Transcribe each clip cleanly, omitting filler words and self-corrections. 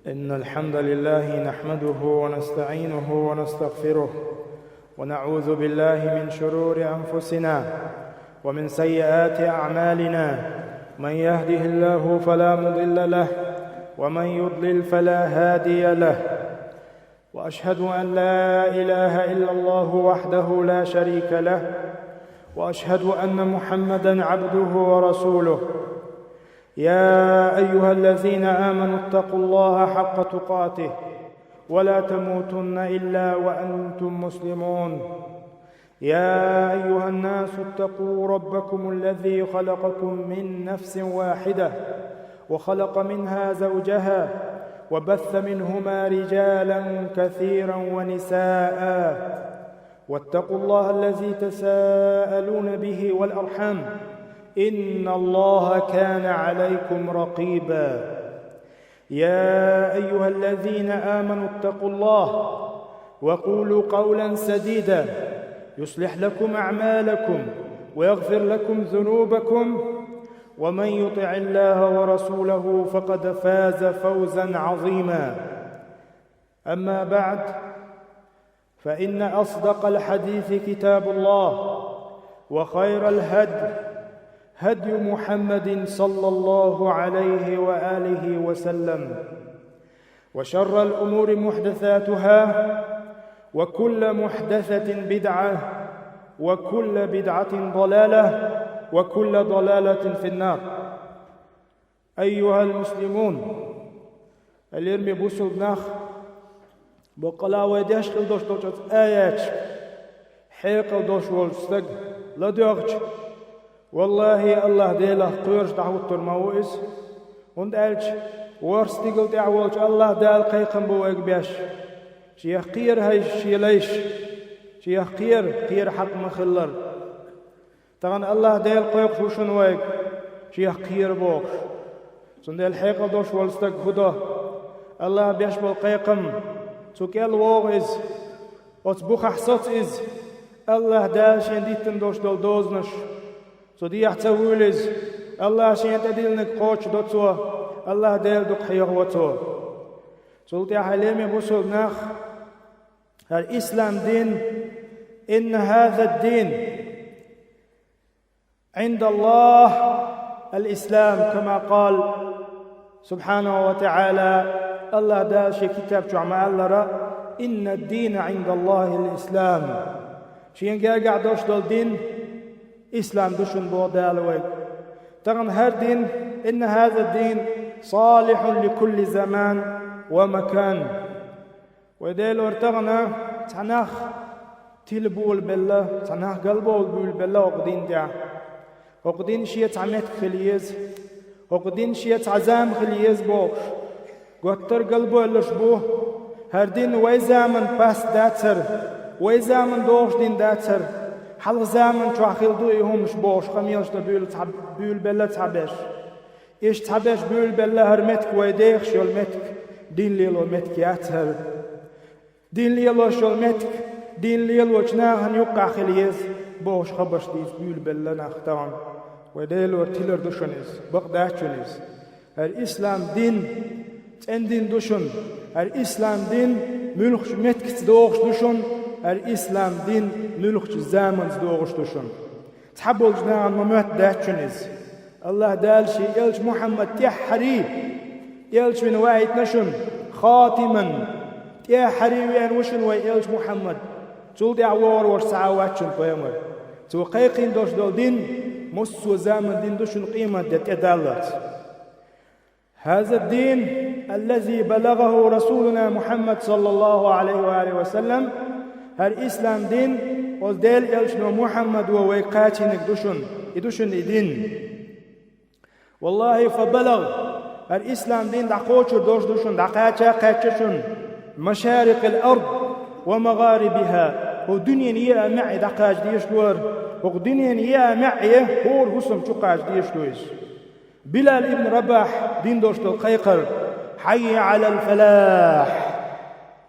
إن الحمد لله نحمده ونستعينه ونستغفره ونعوذ بالله من شرور أنفسنا ومن سيئات أعمالنا. من يهده الله فلا مضل له ومن يضلل فلا هادي له، وأشهد أن لا إله إلا الله وحده لا شريك له، وأشهد أن محمدًا عبده ورسوله. يا أيها الذين آمنوا اتقوا الله حق تقاته ولا تموتن إلا وأنتم مسلمون. يا أيها الناس اتقوا ربكم الذي خلقكم من نفس واحدة وخلق منها زوجها وبث منهما رجالا كثيرا ونساء، واتقوا الله الذي تساءلون به والأرحام إن الله كان عليكم رقيبا. يا أيها الذين آمنوا اتقوا الله وقولوا قولا سديدا يصلح لكم أعمالكم ويغفر لكم ذنوبكم، ومن يطع الله ورسوله فقد فاز فوزا عظيما. أما بعد، فإن أصدق الحديث كتاب الله، وخير الهدي هدي محمد صلى الله عليه وآله وسلم، وشر الأمور محدثاتها، وكل محدثة بدعة، وكل بدعة ضلالة، وكل ضلالة في النار. أيها المسلمون، اليرمي بوسو بناخ بقلا ويداش قلدوش دوش آيات حيق قلدوش والستق لدوغج. والله الله ديله قيرش دعوت ترموئز und elch worstigelt wolch Allah dal qayqan boeg biash شيخ قير هاي شيليش شيخ قير حق مخلر طبعا الله ديل قيق شوشن ويق شيخ قير بوخ سندل حيق دوش والستق خدا الله بياش بول قيقم سوكيل ووغز وتبوخ احسوت از الله دال شنديتن دوش دول دوزنش So die Achtzawulis, Allah scheint edilnik Coach dazu, Allah del duk Hayawatu. Sollte ja Halemi Busul nach, Islam din, in هذا الدين عند الله الإسلام كما قال سبحانه وتعالى. الله دال شي كتاب جمع الله إن الدين عند الله الإسلام. شين قاعد دوش دول دين إسلام دشن بودالوي ترى هر دين إن هذا الدين صالح لكل زمان ومكان. وديل ورتغنا تناخ تلبول بالله تناخ قلبول بول بالله وقدين دع وقدين شيء تعمت خليز وقدين شيء تعزام خليز بوش قطر قلبه اللشبوه هر دين ويزامن باس داتر ويزامن دوش دين داتر حال زمان تواخيل دويهم مش بوش خميلش بيول بلا تعبش إيش تعبش بيول بلا هرمتك ويديخ شول متك دين ليلو متك ياتر دين ليلو شول متك دين ليلو جناهن يقع خليز بوش خبش ديس بيول بلا نختان ويديلو تيلر دوشنيز بقداشنيز الإسلام دين تندين دوشن الإسلام دين ملخش متك تدوخش دوشن الإسلام دين ملخش زامن دوغش دوشن تحبول جنان ممات داتشنيز الله دال شي يلج محمد تيحري يلج من واحد نشن خاتما تيحري وين وشن ويلج محمد تول دعوار ورسعواتشن قيمر تو قيقين دوش دول دين مسو زامن دين دوشن قيمة دالت. هذا الدين الذي بلغه رسولنا محمد صلى الله عليه وآله وسلم الإسلام دين والدل يلشنو محمد وويقاتنك دوشن دين. والله فبلغ الإسلام دين دعقوشر دوشن دعقاتشن مشارق الأرض ومغاربها ودنيا نيا معي دعقاج ديشلور ودنيا نيا معي هور هسم شقاج ديشلويش. بلال ابن رباح دين دوشتو القيقر حي على الفلاح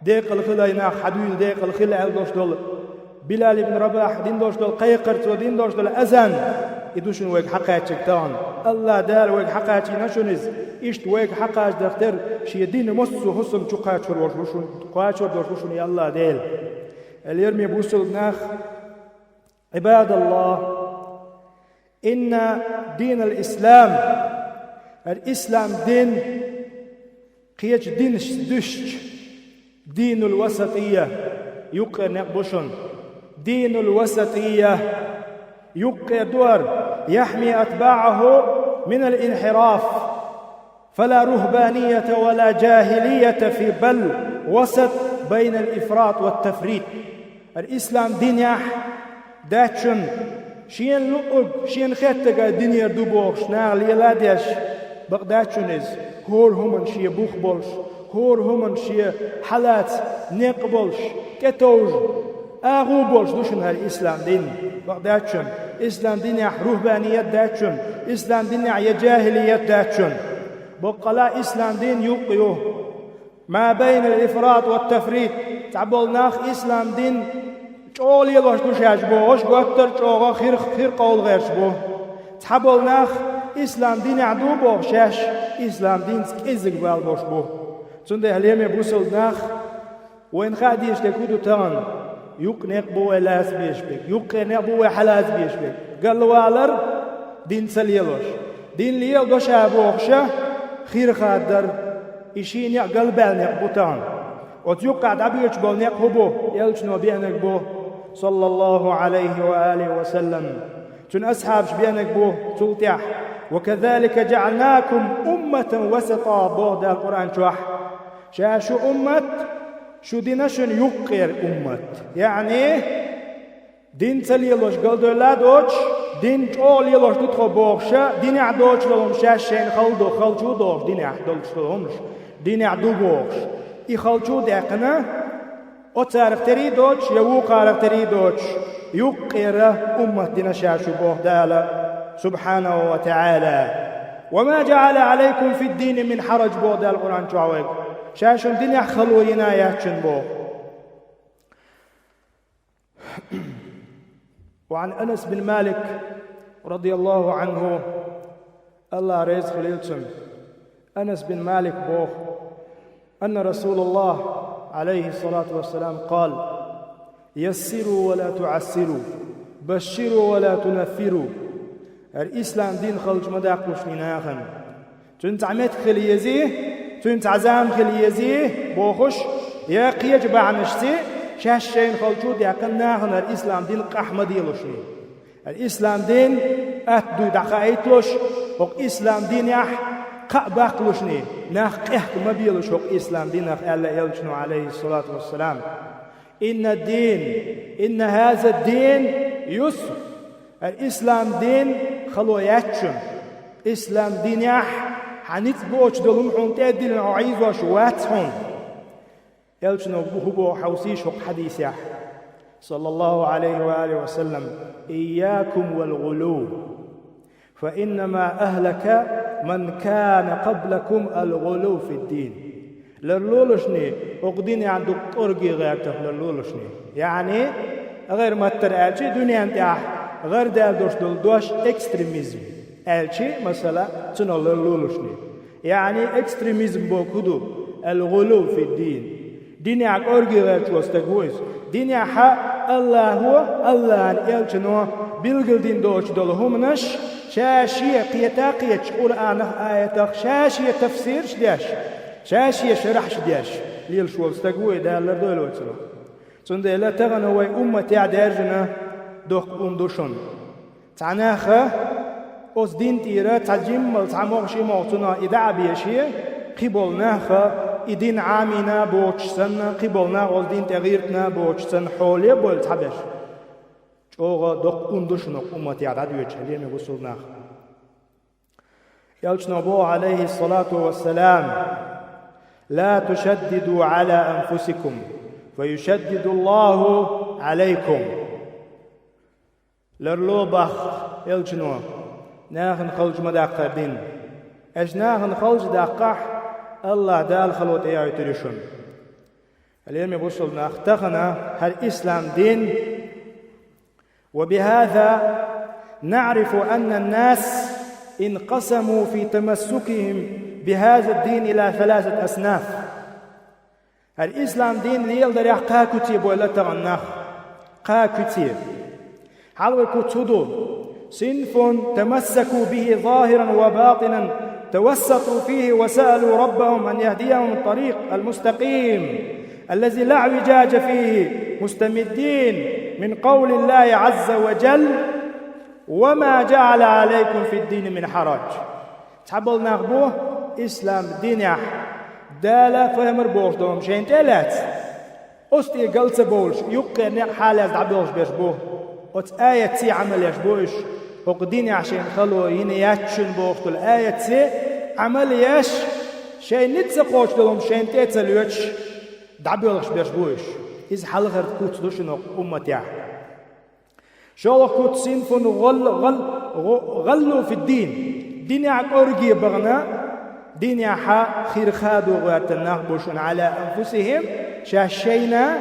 ديق الخلا حدود ديق الخلا دوشتو بلال ابن رباح دين دوشتو القيقر ودين دوشتو الأذان يدوشن ويك حقاتك تان الله دار ويك حقاتي نشونز إشت ويك حقاش دختر شي دين مصو حسن تقاتشر وشوشن تقاتشر دوشوشن يا الله ديل اليرمي بوصل ناخ عباد الله إن دين الإسلام دين قيج دين دشت دين الوسطية يقر نقبشن دين الوسطية يقر دور يحمي أتباعه من الانحراف فلا رهبانية ولا جاهلية في بل وسط بين الإفراط والتفريط الإسلام دين يح داتشن شين لؤق شين خطق الدنيا دوبوش ناغل يلاديش بغداتشنز هور همن شي بوخ بولش هور همن شي حالات نق بولش كتوج آغو بولش دوشن هال إسلام دين بغداتشن إسلام دين يح رهبانية داتشن إسلام دين يح جاهلية داتشن بقلا إسلام دين يقيوه ما بين الإفراط والتفريط تعبولناخ إسلام دين چول يلوش دوش يجبوش قطر چوغا خير قول غير شبو تعبولناخ إسلام دين عدو بو شاش إسلام دين كيزق بالبوش بو تنده هليم بوصل ناخ وين خاديش تكودو تان يقنق بو لاس بيشبك يقنق بو حلاس بيشبك قال والر دين سليلوش دين ليل دوش أبوخشة خير خادر إشين يا قلبال نقبوتان وتيوقع دبيش بول نقبو يلشنو بينك بو صلى الله عليه وآله وسلم تن أصحابش بينك بو تلتح وكذلك جعلناكم أمة وسطا بو دا القرآن شوح شاشو أمة شو دينشن يقر أمة يعني دين تليلوش قل دولادوش دين جول يلوش تدخل بوخشة دين عدوش لهم شاشين خلشو دوش دين عدوش لهمش دين عدو بوخش يخلشو داقنا وتارك تريدوش يوقارك تريدوش يقر أمة دين شاشو بوخ دالا سبحانه وتعالى وما جعل عليكم في الدين من حرج بوخ دال القرآن شعوك شاشو دين يخلو يناياتشن بوخ وعن أنس بن مالك رضي الله عنه الله رزق ليلتم أنس بن مالك بوخ أن رسول الله عليه الصلاة والسلام قال يسروا ولا تعسروا بشروا ولا تنفروا الإسلام دين خلج مداقوش لناخن تنت عمت خليزيه تنت عزام خليزيه بوخش يا قيج بعنشتي شاشين خلجو ديقن ناخن الإسلام دين قحمد يلوشني الإسلام دين أتدو دقائتلوش وق إسلام دين يح قباقلوشني ناخ قحك مبيلوش وق إسلام دين ناخ ألا يلشنو عليه الصلاة والسلام إن هذا الدين يسر الإسلام دين خلوياتشم إسلام دين يح حنتبوش دلهم حنتاد دين عايز وشواتهم يلشنو بوهبو حوسيش وق حديث يح صلى الله عليه وآله وسلم إياكم والغلو فإنما أهلك من كان قبلكم الغلو في الدين للولشني أقديني عندك قرقي غيرتك للولشني يعني غير ما ترألشي دنيا انتاح غير دال دوش اكستريميزم ألشي مثلا تنو للولشني يعني اكستريميزم بوكودو الغلو في الدين ديني عك قرقي غيرتك واستقويز ديني حق الله هو الله يلشنو بلغل دين دوش دولهم نش شاشية قيتاقية قرآن آياتك شاشية تفسير شديش شاشية شرح شديش ليل شوال استقوي ده اللي دول وتسلو سنده لا تغنوا أمة تعدارجنا دوخ أندوشن تعناخة أوز دين تيرا تجمل تعموغشي موتنا إدعا بيشي قبولناخة إدين عامنا بوچسن قبولنا أوز دين تغيرتنا بوچسن حولي بول تعبش اوغا دوق اندوشنو امتي عدد يجهلين وصولنا يلشنبو عليه الصلاة والسلام لا تشددوا على أنفسكم فيشدد الله عليكم لرلوبخ يلشنو ناخن خلج مداقة دين اش ناخن خلج داقح الله دال خلوت اياه تريشن اليوم يقول اختخنا هل إسلام دين وبهذا نعرف أن الناس انقسموا في تمسكهم بهذا الدين إلى 3 أصناف. الإسلام دين ليل دريح قا كتيب ولا تغنخ قا كتيب حلو كتودو صنف تمسكوا به ظاهرا وباطنا توسطوا فيه وسألوا ربهم أن يهديهم الطريق المستقيم الذي لا اعوجاج فيه مستمدين من قول الله عز وجل وما جعل عليكم في الدين من حرج. تحبل نغبوه إسلام دين دالا فهمر بوش دوم شين تلات أستي قلت بوش يقى نق حالة دعبوش بيش بوه وت آية تي عمل يش بوش وقديني عشان خلو ينياتشن بوش دول آية تي عمل يش شين نتسقوش دولم شين تيتسلوش دعبوش بيش بوش إذ حلغر كوت دوشنو أمتيا شو كوت سينفون غلوا في الدين دين أرجي بغنا دين يحا خير خادوا غيرتنا بوشن على أنفسهم شاشينا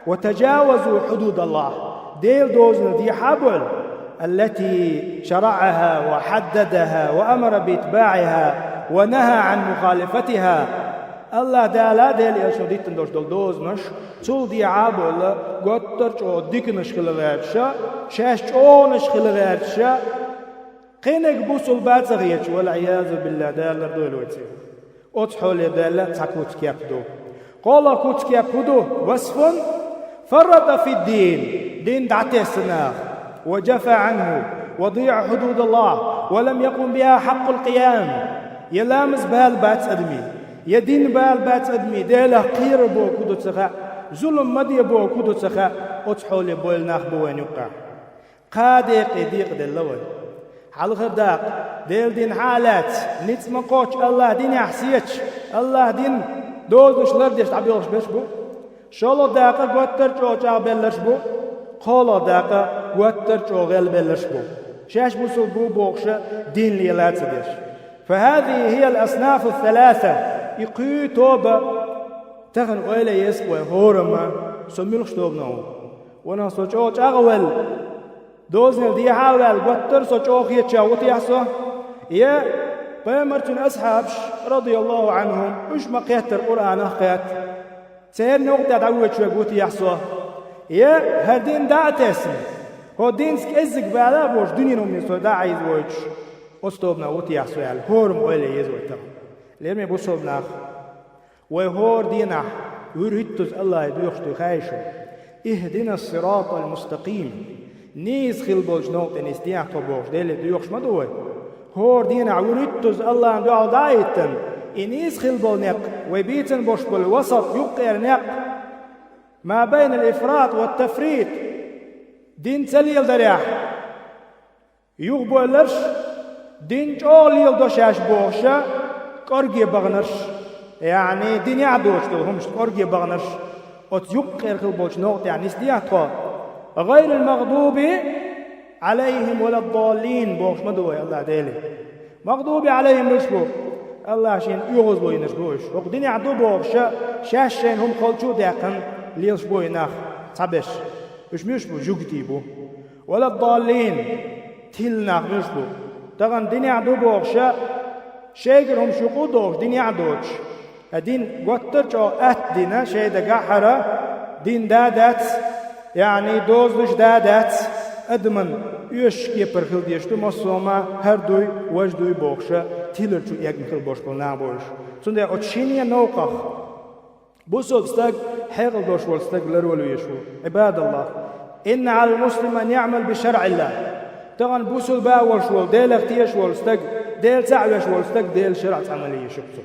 وتجاوزوا حدود الله ديل دوزن دي حبل التي شرعها وحددها وأمر بإتباعها ونهى عن مخالفتها. الله دالا ديل يشوديت دوش دول دوزنش تول دي عابل قطرش او ديكنش خلغيرشا شاش او نش خلغيرشا قينك بوصل باتغيتش والعياذ بالله دالر دولوتي أتحول دالة تكوت كيبدو قال كوت كيبدو وصف فرط في الدين دين دعته السناخ وجفى عنه وضيع حدود الله ولم يقم بها حق القيام يلامس بهالبات أدمي يدين بهالبات أدمي دالة قير بو كدو تخا ظلم مدي بو كدو تخا أتحول بول ناخ بوين يقع قادق يديق دلوي حلقة داق ديل دين حالات نيت مقوش الله دين يحسيتش الله دين دوزنش لردش تعبيرش بيش بو شالو داقة قوتر جو جاق بلش بو قالا داقة قوتر جو غل بلش بو شاش بوصل بو بوغشة دين ليلات ديش. فهذه هي الأصناف الثلاثة يقوي توبة تغن قويلة يسقوي هورما سميلخش توبناو وانا سوچو جاغوال دوزن دي حاول قطر سوچوخ يتشاوت يحصو يا بامرتن أصحابش رضي الله عنهم مش مقيت القرآن أخيات سير نقطة دعوة شوي قوت يحصو يا هدين دعت اسم هو دين سكزك بعلا بوش دنيا نومي سو داعي زوج أستوبنا قوت يحصو يعني هورم أولي يزوي تم ليرمي بوصوبنا وهور دينا ورهتز الله يدوخشتو خايشو اهدنا الصراط المستقيم نيز خلبوش نوت نستيع طبوش ديل ديوخش مدوي هور دين عوريتوز الله دعاء دايتن إنيز خلبول نق وبيتن بوش بالوسط يقير نق ما بين الإفراط والتفريط دين تليل دريح يغبولرش دين جوليل دوشاش بوشا قرقي بغنرش يعني دين يعدوش دلهمش قرقي بغنرش ات يقير خلبوش نوت يعني نستيع طبوش غير المغضوب عليهم ولا الضالين بوش مدوي الله ديلي مغضوب عليهم نشبو الله عشان يغز بوي نشبوش وقدين يعدو بوش شاشين هم خلشو داقن ليش بوي ناخ تبش مش بو جوكتي بو ولا الضالين تيل ناخ نشبو تغن دين يعدو بوش شاكر هم شقو دوش دين يعدوش الدين قطرش او ات دينا شايدا قاحرة دين دادات يعني دوزنش دادات أدمن يش كيبر خل ديشتو مصوما هر دوي وجدوي بوخشة تيلر شو يجمع خل بوش بلنا بوش سنده أتشينيا نوقخ بوسو استق حيل دوش والستق لرولو يشو عباد الله إن على المسلم أن يعمل بشرع الله تغن بوسو باوش وال ديل اختيش والستق ديل تعوش والستق ديل شرعت عملية شبتو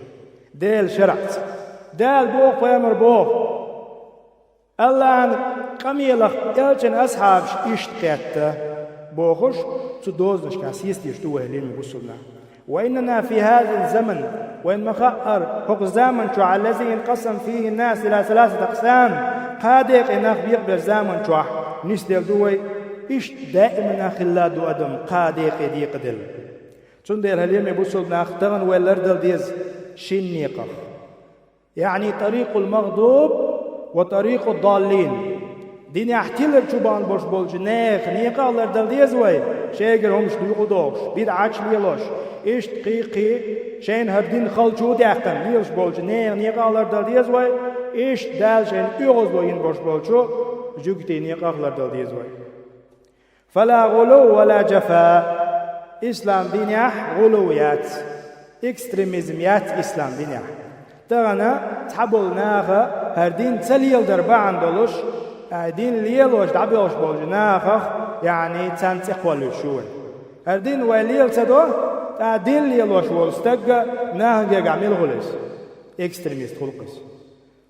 ديل شرعت ديل بوخ فيمر بوخ الله أن قميلخ إلجن أصحابش إشتقت بوخش تدوزنش كاسيستيش توه لين بوسلنا وإننا في هذا الزمن وإن مخأر حق الزمن شو على الذي انقسم فيه الناس إلى 3 أقسام قادق إناخ بيقبل زمن شو نسدل دوي إشت دائما خلا دو أدم قادق يديق دل تندير هليم بوسلنا اختغن ويلردل ديز شنيقة يعني طريق المغضوب وطريق الضالين Dini ahtiler çuban boş bolcu niye kallar dal diyezvay. Şeyger homuş duygudoş. Bir açliyeloş. İşt qi şeyin herdin xalçu diyaktan. Liyoş bolcu niye kallar dal diyezvay. İşt dal şeyin üyoz boyun boş bolcu. Jükte niye kallar dal diyezvay. Fala gulu ve la cefa. İslam diniyah guluviyat. Ekstremizmiyat İslam diniyah. Dağına tabulnağı her din seliyeldir bağın doluş. دين ليل وش دعبي وش بوجناخ يعني تنتق والشون الدين وليل تدو دين ليل وش ولستق ناهج يعمل غلس إكستريميست خلقس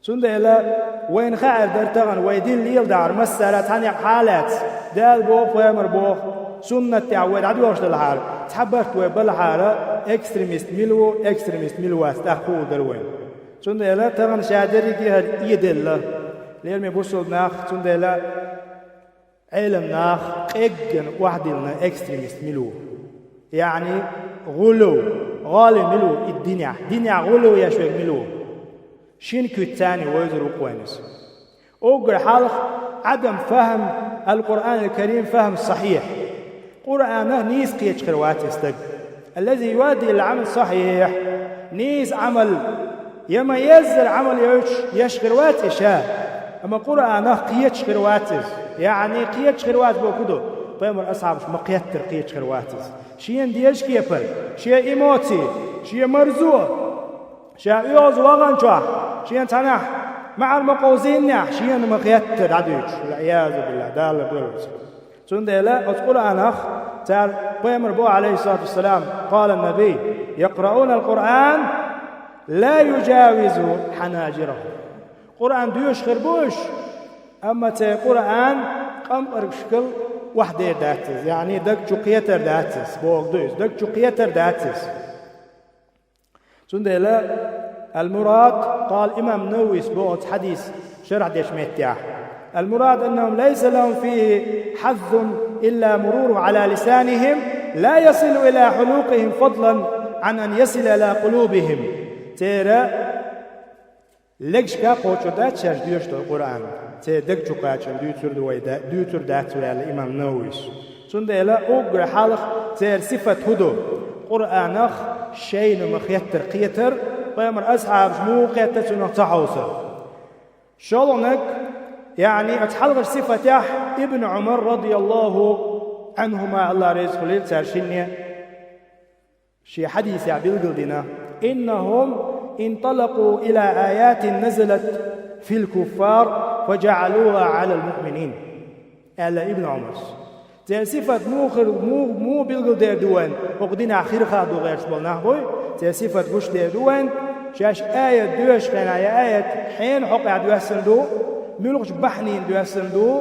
سند إلى وين خير درتغن ويدين ليل دار مسألة تاني حالات دال بوخ ويمر بوخ سنة تعود عدو وش الحال تحبرت وبالحالة إكستريميست ملو استخو دروين سند إلى تغن شادري كهر يدل ليرمي بوصل ناخ تندلا علم ناخ إجن واحد لنا إكستريميست ملو يعني غلو غالي ملو الدنيا غلو يا شوي ملو شين كتاني ويزر وقوانس أوجر حالخ عدم فهم القرآن الكريم فهم صحيح قرآنه نيس قيتش خروات يستق الذي يؤدي العمل صحيح نيس عمل يما يزر عمل يشخروات إشاء أما قرآن قيتش خرواتز يعني قيتش خروات بوكدو بيمر أصحابش مقيتر قيتش خرواتز شيء ديش كيبر شيء إيموتي شيء مرزوع شيء يوز وغنشاه شيء تنح مع المقوزين نح شيء مقيتر عدوش والعياذ بالله دال بلوز سندلا القرآن تعال بيمر بو عليه الصلاة والسلام قال النبي يقرؤون القرآن لا يجاوز حناجرهم قرآن ديوش خربوش أما تي قرآن قم أرشكل وحدة داتس يعني دك جوقيتر داتس بوق دويس دك جوقيتر داتس سندلا المراد قال إمام نووي بوت حديث شرح ديش ميتياح المراد أنهم ليس لهم فيه حظ إلا مرور على لسانهم لا يصل إلى حلوقهم فضلا عن أن يصل إلى قلوبهم تيرا لكشكا قوتشو داتشاش ديوشتو القرآن تي دكشو قاتشن ديوتر داتشو الإمام نووي سندلا أوغر حالخ تير صفة هدو قرآنخ شين مخيتر قيتر قيمر أصحاب مو قيتر نتحوصر شالونك يعني أتحلغ صفة ابن عمر رضي الله عنهما الله رزق ليل تارشيني شي حديث يعبيل دينا إنهم انطلقوا إلى آيات نزلت في الكفار فجعلوها على المؤمنين على ابن عمر تي صفة مو بيلغل دير دوان وقدين آخر خادو غير سبالناه بوي تي صفة بوش دير دوان شاش آية دوش خينا آية حين حقع دواسندو ملوش بحنين دواسندو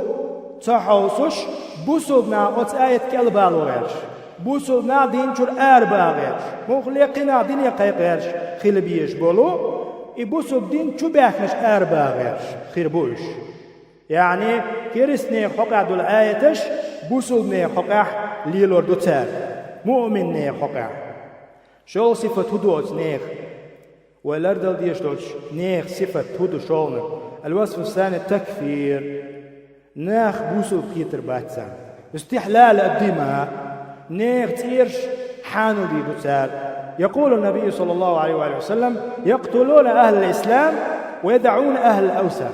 تحوصش بوصلنا أوت آية كالبالو غيرش بوصلنا دين شور أربع غيرش مخلقنا دين يقايق غيرش خيل بيش بولو يبوصل دين شو بيحنش أربع غيرش خير بوش يعني كرسني حقع دول آيتش بوصلني حقع ليلور دوتار مؤمنني حقع شو صفة هدوت نيخ والأردل ديش دوش نيخ صفة هدو شولنا الوصف الثاني التكفير ناخ بوصل كيتر باتسان استحلال الدماء نيخ تيرش حانو دي دوتار يقول النبي صلى الله عليه وآله وسلم يقتلون أهل الإسلام ويدعون أهل الأوثان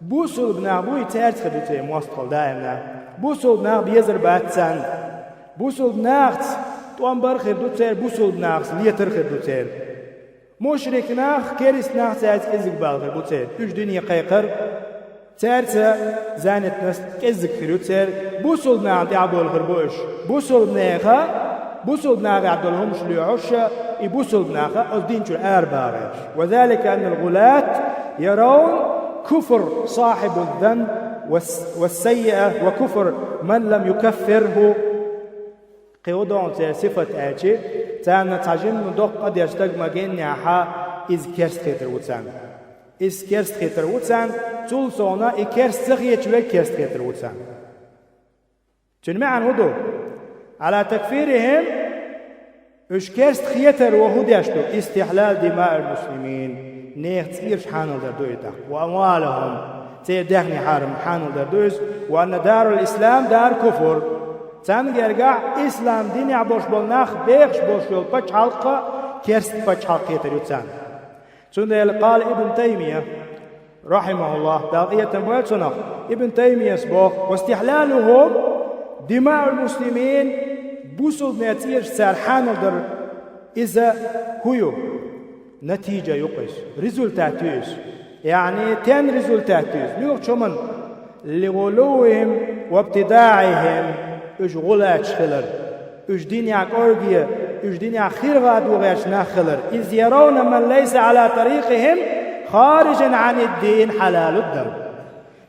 بوصل بنا بوي تارت خدوتي موسطل دائما بوصل بنا بيزر باتسان بوصل بنا توانبر خدوتي بوصل بنا ليتر خدوتي مشرك ناخ كيرس ناخ تارت كزك بالغ بوتي üç dünya قيقر تارت زانت ناس كزك خدوتي بوصل بنا دعبول غربوش بوصل بنا بوصل بناغ عبدالهم شليعوش يبوصل بناغ الدين شو أربعة وذلك أن الغلاة يرون كفر صاحب الذنب والسيئة وكفر من لم يكفره قيودون صفة آتي تانا تاجم ندق قد يشتغ مجين حا إز كرست خيتر وتسان إز كرست خيتر وتسان طول صونا إكرست خيتر وكرست خيتر وتسان تنمع هدو على تكفيرهم اشكرست خيتر وهود يشتو استحلال دماء المسلمين نيخ تسير شحان الدردويتا وأموالهم تيدهني حارم حانو دردوز وأن دار الإسلام دار كفر تنجرجع إسلام دين عبوش بالناخ بيخش بوش بالبتش حلقة كيرست بتش حلقة تريتان سندل قال ابن تيمية رحمه الله داقية تنبويت سنخ ابن تيمية سبوخ واستحلالهم دماء المسلمين بوصل نتيجة سرحان در إذا هو نتيجة يقيس ريزولتاتيوس يعني تين ريزولتاتيوس نيوخ شمن لغلوهم وابتداعهم اش غلات خلر اش دنيا أورجية اش دنيا خيرغاد وغاش ناخلر إذ يرون من ليس على طريقهم خارجا عن الدين حلال الدم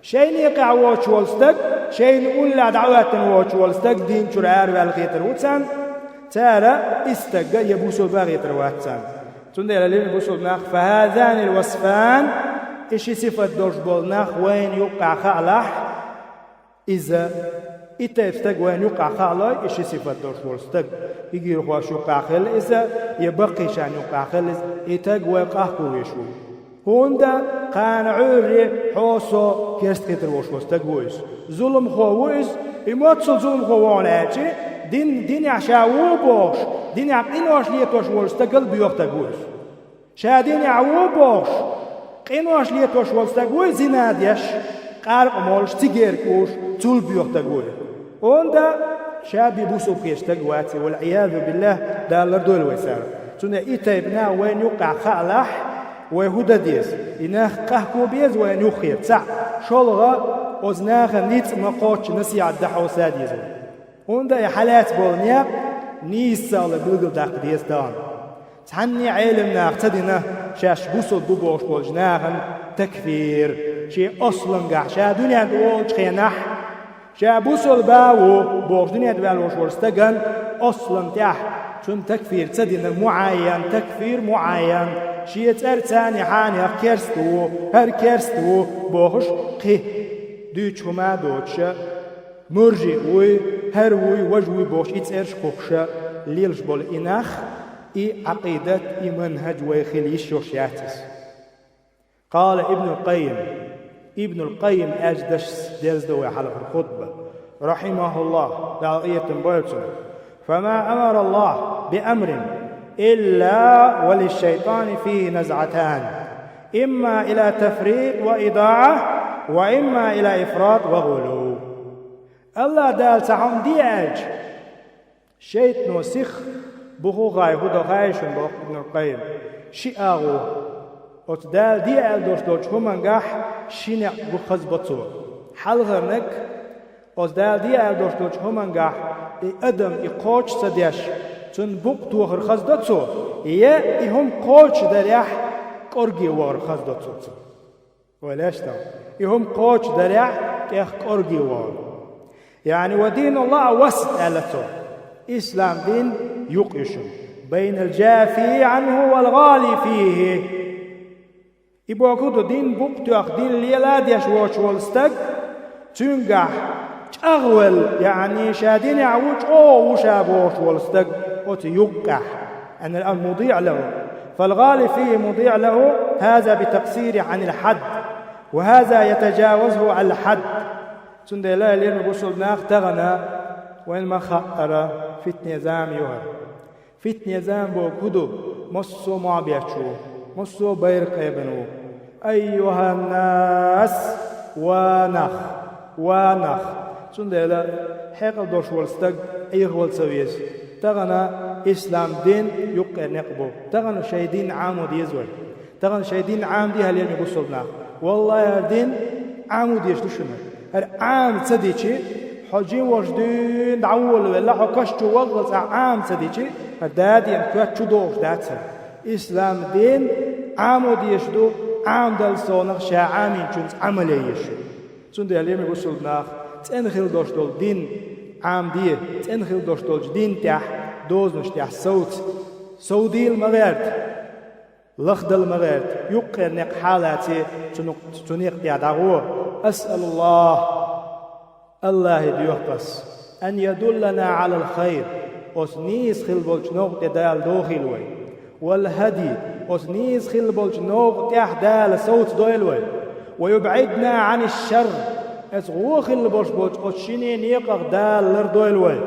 شيء يقع واتش والستك شيء يقول لا دعوات واتش والستك دين شرعار والغيتر واتسان تارى استقى يبوسوا باغيتر واتسان تندل لين بوسوا ناخ فهذان الوصفان إيش صفة دوش بولناخ وين يقع خالح إذا إتفتق وين يقع خالي إيش صفة دوش بولستق يجي خوش يقع خل إذا يبقي شان يقع خل إتق ويقع كويشو هوندا قان عوري حوصو كيرست كتر وش بولستق ويس ظلم خو ويس يموتسل ظلم خو واناتي دين عشاو بوش دين عقينوش ليتوش بولستق قلب يوختق ويس شادين يعو بوش قينوش ليتوش والستقوي زناديش قارق مولش تيجيركوش تول بيوختقوي وندا شابي بوسو بيشتقواتي والعياذ بالله دالر دول ويسار تونه إيتايبنا وين يقع خالح ويهودا ديس إناخ قهكو بيز وين يخير تسع شولغا وزناخ نيت مقوش نسي عدحو ساديزو وندا يحالات بولنيا نيسا لبلغل داق ديس دان تعني علمنا اقتدنا شاش بوصل دوبوش بولجناهن تكفير شي أصلا قاع شا دنيا دوش خينح شا بوصل باو بوش دنيا دوالوش ورستقن أصلا تاح شون تكفير تدنا معين تكفير معين شي ترتاني حاني كيرستو هر كيرستو بوش قه دوش هما دوش مرجي وي هر وي وجوي بوش يتسرش قوخشا ليلش بول إناخ عقيدة منهج ويخليش وشياتس قال ابن القيم أجدش درس دوي حلقة الخطبة رحمه الله دعوية بولتون فما أمر الله بأمر إلا وللشيطان فيه نزعتان إما إلى تفريط وإضاعة وإما إلى إفراط وغلو الله دال تعم دياج شيطان سخ بخو غاي هو دغايشن بخ ابن القيم شي اغو وتدال دي ال دوش همنغح شينع بخزبطو حلغرنك وتدال دي ال دوش همنغح ادم اقوش سديش تن بوق تو خزدتو يا هم قوش دريح قرغي ور خزدتو ولاش تا يهم قوش دريح كيخ قرغي ور يعني ودين الله وسط التو إسلام دين يقيش بين الجافي عنه والغالي فيه يبقى دين بوقتك دين ليلاد يشوش والستق تنجح تغول يعني شادين يعوج وشابوش والستق وتيقح أن الآن مضيع له فالغالي فيه مضيع له هذا بتقصيره عن الحد وهذا يتجاوزه على الحد سندي لا لين بوصل ناخ تغنى وين ما خطر فتنة زام يهر فتنة زام بوكدو مصو ما بيشو مصو بيرق ابنو أيها الناس ونخ سندي لا حقل دوش والستق أيغول سويس تغنى إسلام دين يقر نقبو تغنى شيدين عامو ديزول تغنى شيدين عام دي هل يمي بوصلنا والله يا دين عامو ديش لشنا هل عام تصديشي حجين وجدين دعول ولا حكشتو وغلط عام تصديشي هدادي أنكوات شدوش داتسا إسلام دين عامو ديشدو عام دل صونغ شا عامين جنس عملي يشو سندي هل يمي بوصلنا تنخل دوش دول دين عام دي تنخل دوش دول دين تاح دوز مش تاح صوتي المغارد لخد المغارد يقر نق حالاتي تنيق يدعوه أسأل الله يديوقس أن يدلنا على الخير أسنيس خل بولج نوغ تدال دوخيلوي والهدي أسنيس خل بولج نوغ تاح دال صوت دويلوي ويبعدنا عن الشر أسغوخ اللي بوش أتشيني نيقق دال لردويلوي.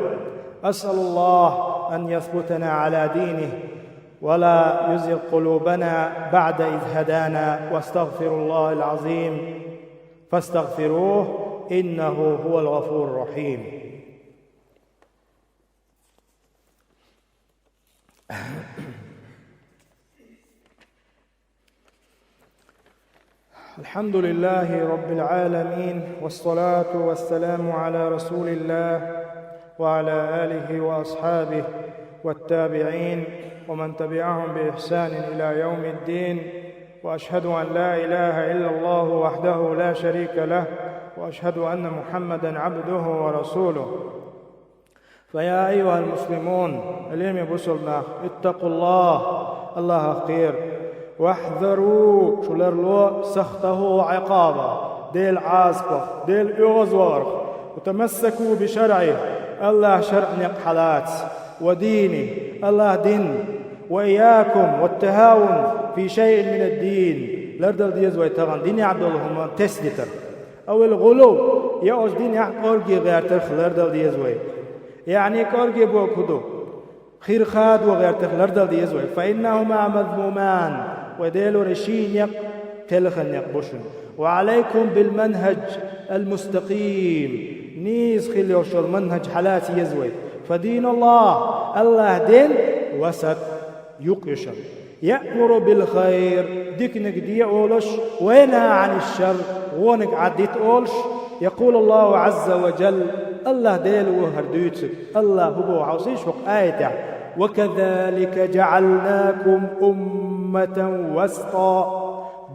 أسأل الله أن يثبتنا على دينه ولا يزغ قلوبنا بعد إذ هدانا، واستغفر الله العظيم فاستغفروه إنه هو الغفور الرحيم. الحمد لله رب العالمين، والصلاة والسلام على رسول الله وعلى آله وأصحابه والتابعين ومن تبعهم بإحسان إلى يوم الدين. وأشهد أن لا إله إلا الله وحده لا شريك له، وأشهد أن محمدًا عبده ورسوله. فيا أيها المسلمون اليوم بسلنا اتقوا الله خير، واحذروا شلرلو سخطه عقابه ديل عازبه ديل يغزور، وتمسكوا بشرعه الله شرع نقحلات ودينه الله دين، وإياكم والتهاون في شيء من الدين لردل ديز ويتغن دين عبد الله تسلتر أو الغلو يأوش دين يحقورجي غير ترخ لردل ديز وي يعني كورجي بوكدو خير خاد وغير ترخ لردل ديز وي فإنهما مذمومان وديلو رشين يق تلخن يقبشن. وعليكم بالمنهج المستقيم نيز خلي وشو المنهج حالاتي يزوي، فدين الله دين وسط يقشر يأمر بالخير ديكنك دي أولش وينهى عن الشر ونك عديت أولش. يقول الله عز وجل الله ديل وهردوتك الله هو عوصيش وق آية وكذلك جعلناكم أمة وسطا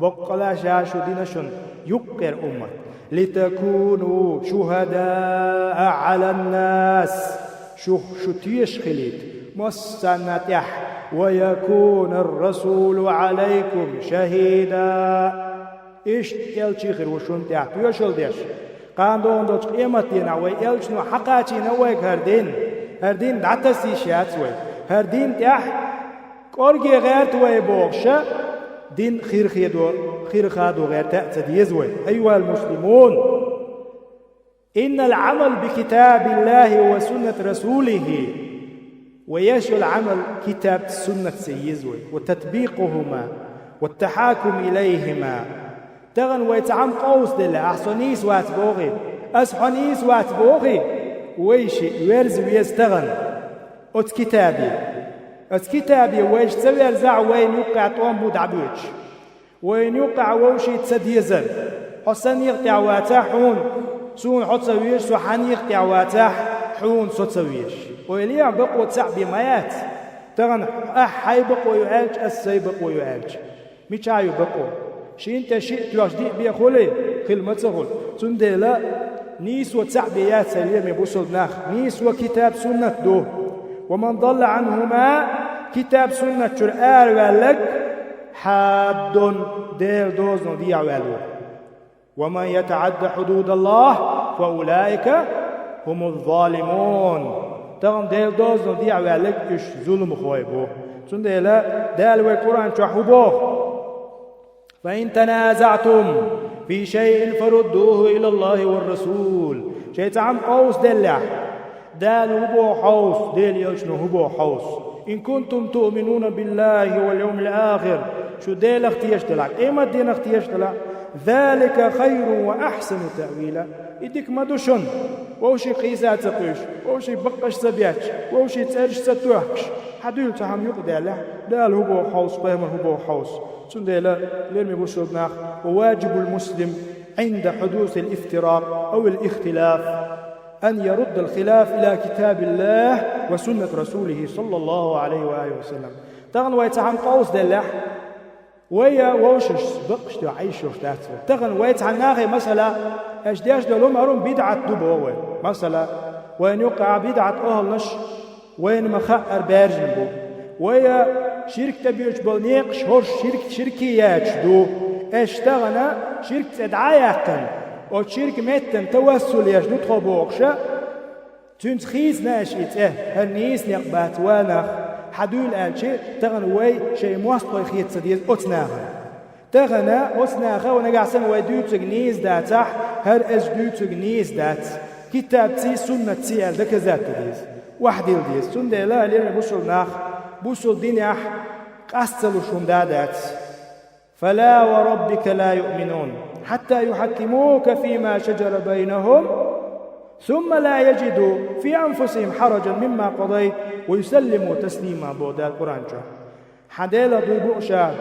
بقلا شاشو دينشن يقر أمة لتكونوا شهداء على الناس شو تيشخليت مستنتح ويكون الرسول عليكم شهيدا. إيش يلشي خير وشون تحت يشل ديش قاندون دوش قيمتنا ويلشنو حقاتنا ويك هردين دعتسي شاتوي هردين تح كورجي غير توي بوغشا دين خير خادو غير تأتد يزوي. أيها المسلمون إن العمل بكتاب الله وسنة رسوله ويشو العمل كتاب سنة سيزوي وتطبيقهما والتحاكم إليهما تغن ويتعم قوس دل أحسنيس واتبوغي أسحنيس واتبوغي ويشي ويرز ويستغن أتكتابي ويش تسوي أرزع وين يوقع طوام بود عبيوش وين يوقع ووشي تسديزر حسن يقطع واتاحون سون حط سويش سوحان يقطع واتاح حون صوت سويش ويليع بقوة سعبي مايات تغن حي بقوة يعالج السي بقوة يعالج ميشايو بقوة شي انت شئت يشدي بيخولي خلمة سهول سندي لا نيس وتسعبيات سليم يبوصل ناخ نيس وكتاب سنة دو ومن ضل عنهما كتاب سنة شرآر والك حاد دير دوز نضيع والو. ومن يتعد حدود الله فأولئك هم الظالمون تغن دير دوز نضيع والك إش ظلم خويبو سندي لا دال والقرآن شحبوه. فإن تنازعتم في شيء فردوه إلى الله والرسول شيء تعم قوس دلع دال هبو حوس ديل يلشنو هبو حوس إن كنتم تؤمنون بالله واليوم الآخر شو ديل اختيش دلع إيما دين اختيش دلع ذلك خير وأحسن تأويلا إديك مدوشن ووشي قيسات سقيش ووشي بقش سبياتش ووشي تسارش ستوحش حدول تهم يقدع له دال هبو حوس بهم هبو حوس سنديلا ليرمي بوشلناخ. وواجب المسلم عند حدوث الافتراق أو الاختلاف أن يرد الخلاف إلى كتاب الله وسنة رسوله صلى الله عليه وآله وسلم. تغن ويتعن قوس دلح ويا ووشش بقش تعيشوش تاتسو تغن ويتعن ناغي مثلا أجداش دلوم أرون بدعة دبوة مثلا وين يقع بدعة أهلنش وين مخأر بارجنبو ويا شرك تبيوش بالنيقش هوش شركيات دو اشتغنا شرك تدعايقن او شرك متن توسل ياش ندخل بوغشا تنتخيز ناشيت هنيس نقبات وانا حدول الشيء تغن وي شيء موسط خيت سديز اتناغ تغنى وسناخا ونقعسن ويدوتك نيز داتح هر أجدوتك نيز دات كتابتي سنتي ذاك ذات ديز واحد ديز سنة لا لين بوصل ناخ بوصل دينح قاستلو شندادات فلا وربك لا يؤمنون حتى يحكموك فيما شجر بينهم ثم لا يجدوا في أنفسهم حرجا مما قضيت ويسلموا تسليما بودا القرآن جا حديلا ضيبوشا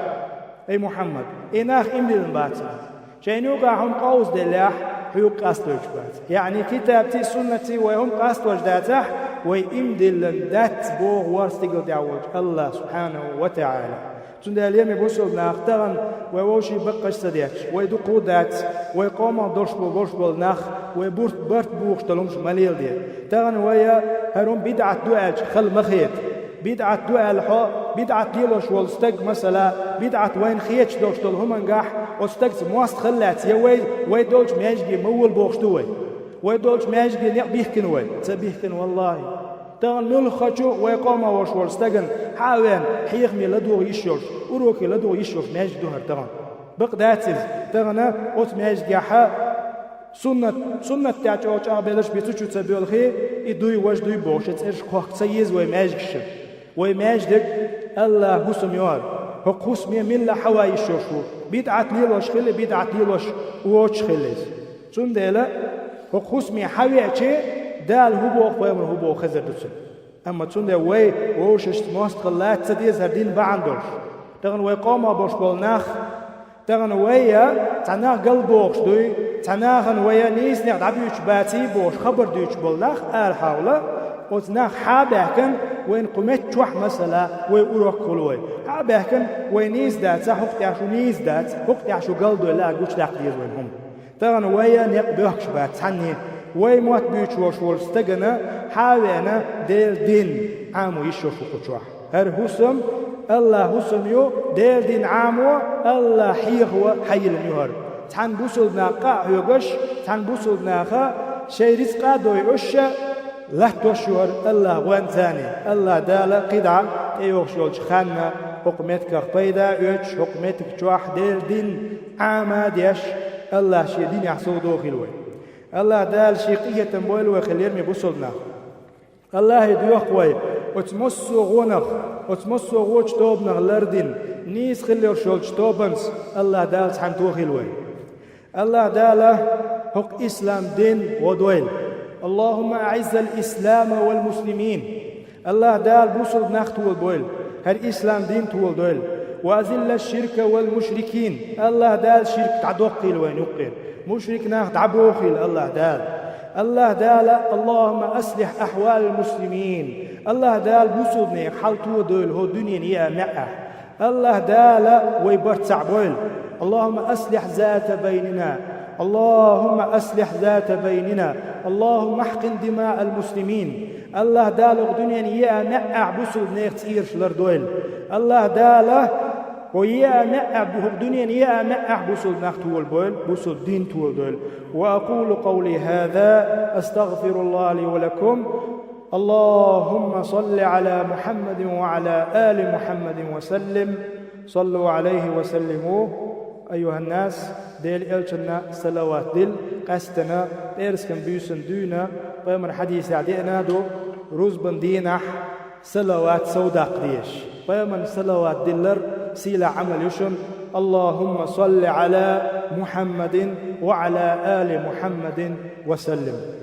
أي محمد إناخ إمدل باتا شينوغا هم قوز دلاح حيوك قاست وجبات يعني كتابتي سنتي وهم قاست وجداتح وإمدل دات بوغ وارستيقل دعوج الله سبحانه وتعالى تندى اليوم يبوصل ناخ تغن ويوشي بقش سديتش ويدقو دات ويقوم درش بول ناخ ويبورت برت بوغش تلومش مليل دي تغن ويا هرون بدعة دعاج خل مخيط بدعة دعاء بدعة ليلوش والستق مثلا بدعة وين خيتش دوش دول هم نجاح واستق مواست خلات يا وي دولش ماجي مول بوغش دوي وي دولش ماجي بيحكن وي تبيحكن والله تغن ملخشو ويقوم وش والستقن حاوين حيخمي لدو يشوش وروكي لدو يشوش ماجي دوهر تغن بقداتز تغن اوت ماجي حا سنة تاعش بلش بيتوشو تبيول خي يدوي واش دوي بوشت ايش خوخ تسيز ويماجش ويماجدك الله هسم يوار هق هسمي من لا حواي الشوشو بدعة ليلوش خلي بدعة ليلوش ووش خليز سن ديلا هق هسمي حويعشي دال هبوخ ويمر هبوخ خزر دوسن اما سن دي وي ووش اشتماست خلات سديز هردين باعندوش تغن ويقوما بوش بالناخ تغن ويا تناخ قلبوخش دوي تناخن ويا نيس نقد عبيوش باتي بوش خبر دوش بالناخ آل حاولة وتناخ حابهكن وين قمت شوح مثلا ويقولوك كلوي حابهكن وين نيس دات حق تعشو نيس دات حق تعشو قلدو لا قوش داقليز وينهم تغن ويا نقبوخش بات تعني وي موت بيوش وشول استغنى حاوينا ديل دين عامو يشوفو قشوح هر هسم الله هسم يو ديل دين عامو الله حيغو حيل نيوهر تحن بوصلنا قاع يوغش تحن بوصلنا خا شي رزقا دوي أشا لا توشور الله وانتاني الله دالا قدعة تيوغشولش خانا حكمتك قيدا يوش حكمتك جواح ديل دين عاما ديش الله شي دين يحصو دوخلوي الله دال شيقية تنبويل وخلير مبوصلنا الله يدوخ وي وتمسو غونخ وتمسو غوش توبنغ لردين نيس خلير شولش توبنس الله دال تحن توخلوي الله دال حق إسلام دين ودويل اللهم أعز الإسلام والمسلمين الله دال بوصل ناخ تول بويل هر إسلام دين تول دويل وأذل الشرك والمشركين الله دال شرك تعدوقيل وين يقيل مشرك ناخ تعبوخيل الله دال اللهم أصلح أحوال المسلمين الله دال بوصل نيك حالتو دويل هو دنيا يا معه الله دال ويبرتع بويل اللهم أصلح ذات بيننا اللهم أصلح ذات بيننا اللهم احقن دماء المسلمين الله دالغ دنيا يا نقع بوصل نيخ تيرش لردويل الله داله ويا نقع دنيا يا نقع بوصل ناخ تول بويل بوصل دين تول دويل وأقول قولي هذا أستغفر الله لي ولكم اللهم صل على محمد وعلى آل محمد وسلم صلوا عليه وسلموا أيها الناس ديل إلشنا صلوات ديل قستنا إرسكن بيسن دونا بيمر حديث عدينا دو روزبن دينح صلوات سوداء قديش بيمن صلوات ديلر سيلا عمل يشن اللهم صل على محمد وعلى آل محمد وسلم